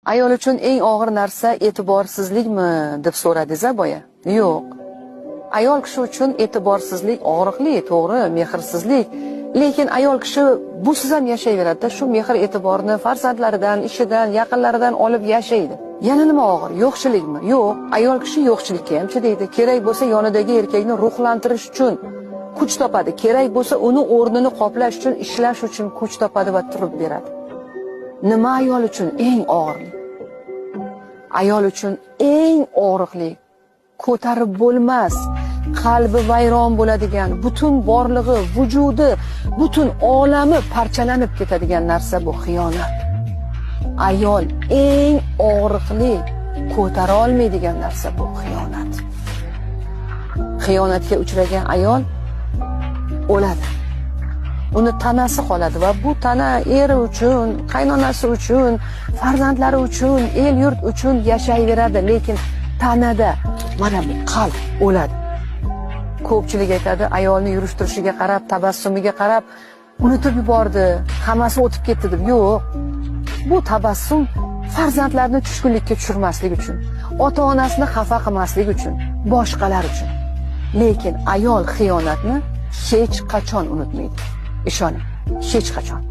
Ayol uchun eng og'ir narsa e'tiborsizlikmi deb so'radingiz boya? Yo'q. Ayol kishi uchun e'tiborsizlik og'riqli, to'g'ri, mehrsizlik. Lekin ayol kishi busiz ham yashayveradi, shu mehr e'tiborni farzandlaridan, ishidan, yaqinlaridan olib yashaydi. Yana nima og'ir? Yo'qchilikmi? Yo'q. Ayol kishi yo'qchilikka ham chidaydi. Kerak bo'lsa yonidagi erkakni ruhlantirish uchun kuch topadi. Kerak bo'lsa uni o'rnini qoplash uchun, ishlash uchun kuch topadi va turib beradi. Nima ayol uchun eng og'irlik? Ayol uchun eng og'riqli, ko'tarib bo'lmas, qalbi vayron bo'ladigan, butun borlig'i, vujudi, butun olami parchalanib ketadigan narsa bu xiyonat. Ayol eng og'riqli, ko'tara olmaydigan narsa bu xiyonat. Xiyonatga uchragan ayol o'ladi. Uni tanasi qoladi va bu tana eri uchun, qaynonasi uchun, farzandlari uchun, el yurt uchun yashayveradi, lekin tanada mana bu qalb o'ladi. Ko'pchilik aytadi, ayolni yurishtirishiga qarab, tabassumiga qarab unutib yubordi, hammasi o'tib ketdi deb. Yo'q. Bu tabassum farzandlarni tushkunlikka tushirmaslik uchun, ota-onasini xafa qilmaslik uchun, boshqalar uchun. Lekin ayol xiyonatni hech qachon unutmaydi. Ishoning, hech qachon.